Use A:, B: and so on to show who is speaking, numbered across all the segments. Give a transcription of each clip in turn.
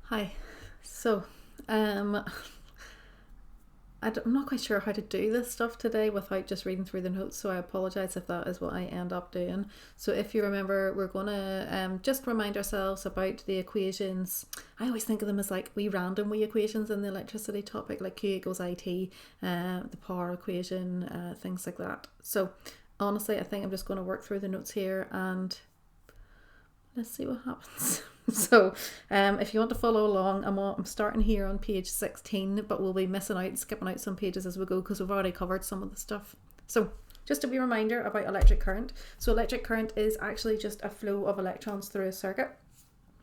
A: Hi. So, um, I'm not quite sure how to do this stuff today without just reading through the notes, so I apologise if that is what I end up doing. So, if you remember, we're going to just remind ourselves about the equations. I always think of them as like wee equations in the electricity topic, like Q equals IT, the power equation, things like that. So, honestly, I think I'm just going to work through the notes here and let's see what happens. If you want to follow along, I'm starting here on page 16, but we'll be skipping out some pages as we go because we've already covered some of the stuff. So, just a wee reminder about electric current. So, electric current is actually just a flow of electrons through a circuit.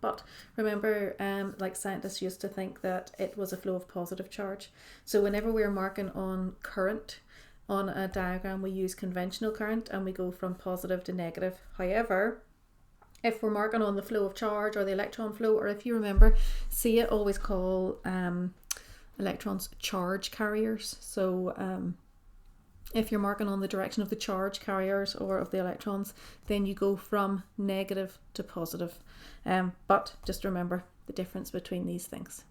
A: But remember, like scientists used to think that it was a flow of positive charge. So, whenever we're marking on current on a diagram, we use conventional current and we go from positive to negative. However, if we're marking on the flow of charge or the electron flow, or if you remember, see it always call electrons charge carriers. So if you're marking on the direction of the charge carriers or of the electrons, then you go from negative to positive. But just remember the difference between these things.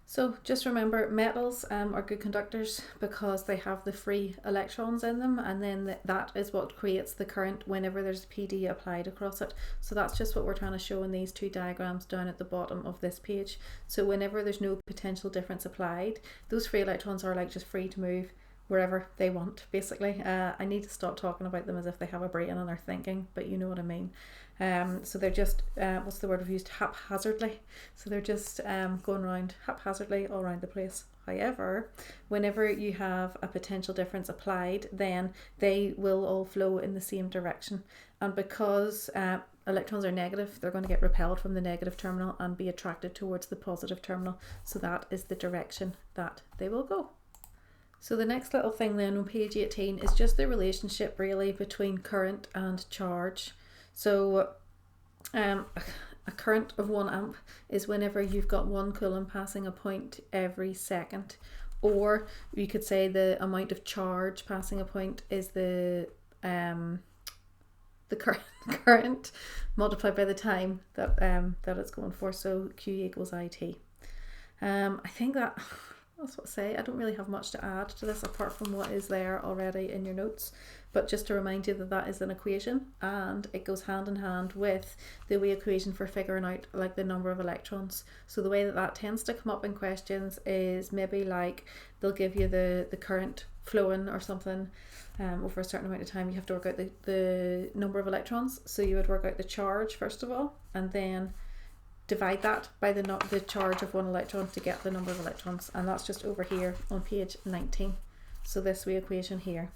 A: So just remember, metals are good conductors because they have the free electrons in them, and then that is what creates the current whenever there's PD applied across it. So that's just what we're trying to show in these two diagrams down at the bottom of this page. So whenever there's no potential difference applied, those free electrons are like just free to move wherever they want, basically. I need to stop talking about them as if they have a brain and are thinking, but you know what I mean. So they're just, what's the word we've used, haphazardly. So they're just going around haphazardly all around the place. However, whenever you have a potential difference applied, then they will all flow in the same direction. And because electrons are negative, they're going to get repelled from the negative terminal and be attracted towards the positive terminal. So that is the direction that they will go. So the next little thing then on page 18 is just the relationship really between current and charge. So a current of 1 amp is whenever you've got 1 coulomb passing a point every second. Or you could say the amount of charge passing a point is the current multiplied by the time that it's going for. So Q equals IT. I think that's what I say. I don't really have much to add to this apart from what is there already in your notes. But just to remind you that that is an equation and it goes hand in hand with the wee equation for figuring out like the number of electrons. So the way that that tends to come up in questions is maybe like they'll give you the current flowing or something over a certain amount of time. You have to work out the number of electrons. So you would work out the charge first of all and then divide that by the charge of 1 electron to get the number of electrons, and that's just over here on page 19. So this wee equation here,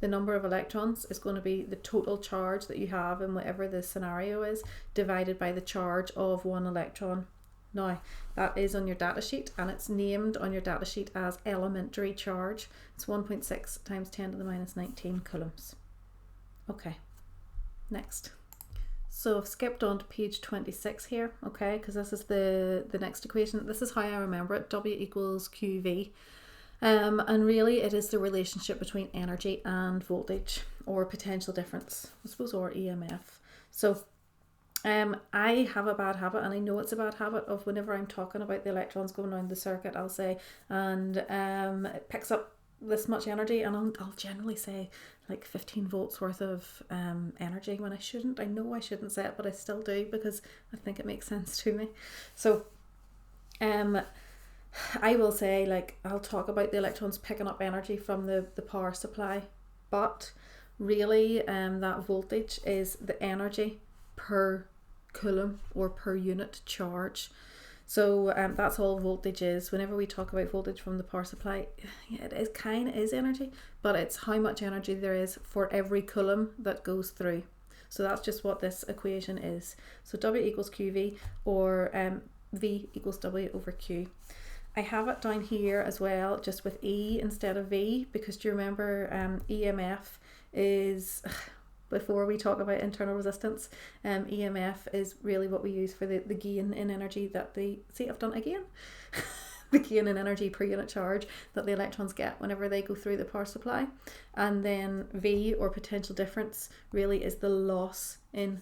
A: the number of electrons is going to be the total charge that you have in whatever the scenario is divided by the charge of 1 electron. Now that is on your data sheet and it's named on your data sheet as elementary charge. It's 1.6 times 10 to the minus 19 coulombs. Okay, next. So I've skipped on to page 26 here, okay, because this is the next equation. This is how I remember it, W equals QV. And really it is the relationship between energy and voltage or potential difference, I suppose, or EMF. So I have a bad habit, and I know it's a bad habit, of whenever I'm talking about the electrons going around the circuit, I'll say, and it picks up this much energy, and I'll generally say like 15 volts worth of energy when I shouldn't. I know I shouldn't say it, but I still do because I think it makes sense to me. So I will say, like, I'll talk about the electrons picking up energy from the power supply, but really that voltage is the energy per coulomb or per unit charge. So that's all voltage is. Whenever we talk about voltage from the power supply, yeah, it is kind of is energy, but it's how much energy there is for every coulomb that goes through. So that's just what this equation is. So W equals QV, or V equals W over Q. I have it down here as well, just with E instead of V, because do you remember EMF is... Before we talk about internal resistance, EMF is really what we use for the gain in energy that I've done it again. The gain in energy per unit charge that the electrons get whenever they go through the power supply. And then V, or potential difference, really is the loss in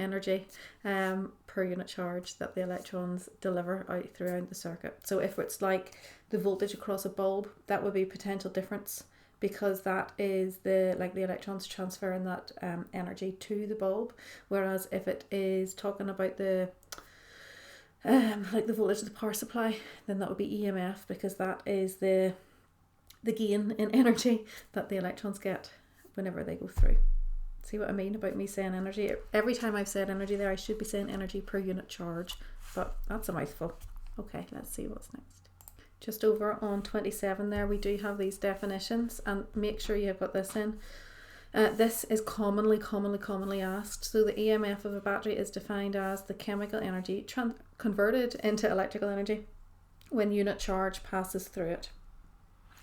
A: energy per unit charge that the electrons deliver out throughout the circuit. So if it's like the voltage across a bulb, that would be potential difference, because that is the electrons transferring that energy to the bulb. Whereas if it is talking about the the voltage of the power supply, then that would be EMF, because that is the gain in energy that the electrons get whenever they go through. See what I mean about me saying energy? Every time I've said energy there, I should be saying energy per unit charge, but that's a mouthful. Okay, let's see what's next. Just over on 27 there, we do have these definitions, and make sure you've got this in. This is commonly asked. So the EMF of a battery is defined as the chemical energy converted into electrical energy when unit charge passes through it.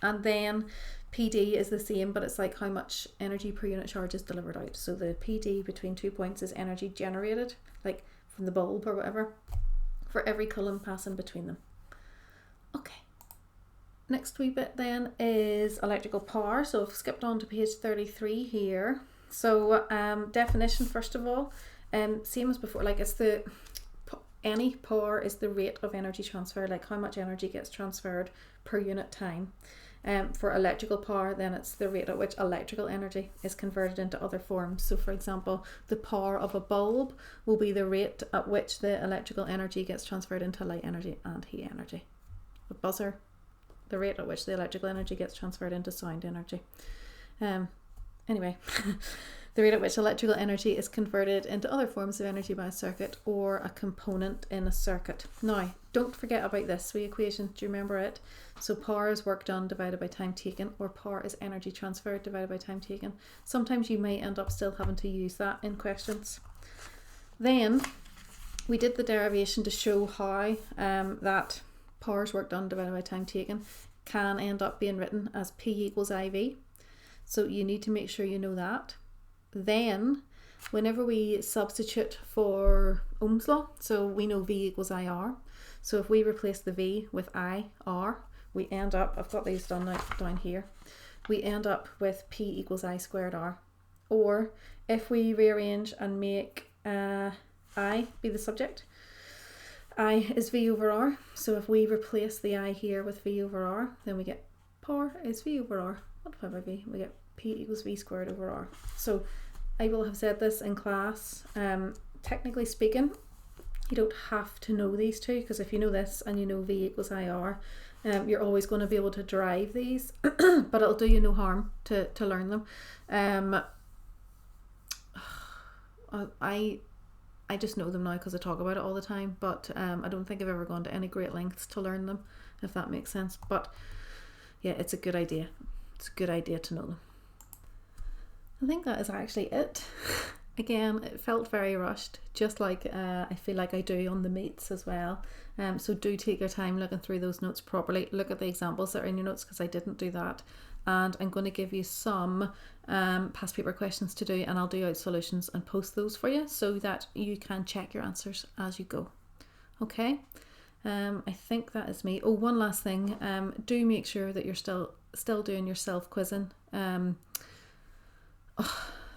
A: And then PD is the same, but it's like how much energy per unit charge is delivered out. So the PD between 2 points is energy generated, like from the bulb or whatever, for every coulomb passing between them. Okay. Next wee bit then is electrical power. So I've skipped on to page 33 here. So definition first of all, same as before, like it's any power is the rate of energy transfer, like how much energy gets transferred per unit time. For electrical power, then it's the rate at which electrical energy is converted into other forms. So for example, the power of a bulb will be the rate at which the electrical energy gets transferred into light energy and heat energy. The buzzer, the rate at which the electrical energy gets transferred into sound energy. Anyway, the rate at which electrical energy is converted into other forms of energy by a circuit or a component in a circuit. Now, don't forget about this wee equation. Do you remember it? So power is work done divided by time taken, or power is energy transferred divided by time taken. Sometimes you may end up still having to use that in questions. Then we did the derivation to show how that power is work done divided by time taken can end up being written as P equals IV. So you need to make sure you know that. Then whenever we substitute for Ohm's law, so we know V equals IR. So if we replace the V with IR, we end up, I've got these done down here, we end up with P equals I squared R. Or if we rearrange and make I be the subject, I is V over R. So if we replace the I here with V over R, then we get power is V over R multiplied by V. We get P equals V squared over R. So I will have said this in class. Technically speaking, you don't have to know these two, because if you know this and you know V equals IR, you're always going to be able to derive these, but it'll do you no harm to learn them. I just know them now because I talk about it all the time, but I don't think I've ever gone to any great lengths to learn them, if that makes sense. But yeah, it's a good idea. It's a good idea to know them. I think that is actually it. Again, it felt very rushed, just like I feel like I do on the meets as well. So do take your time looking through those notes properly. Look at the examples that are in your notes, because I didn't do that. And I'm going to give you some past paper questions to do, and I'll do out solutions and post those for you so that you can check your answers as you go. Okay, I think that is me. Oh, one last thing. Do make sure that you're still doing your self-quizzing.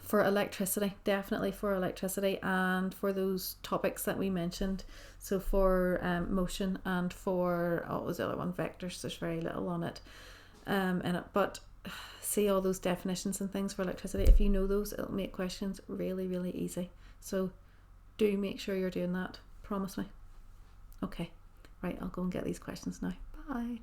A: For electricity, definitely for electricity, and for those topics that we mentioned. So for motion, and for what was the other one, vectors. There's very little on it in it, but see all those definitions and things for electricity. If you know those, it'll make questions really, really easy. So do make sure you're doing that. Promise me. Okay, right, I'll go and get these questions now. Bye.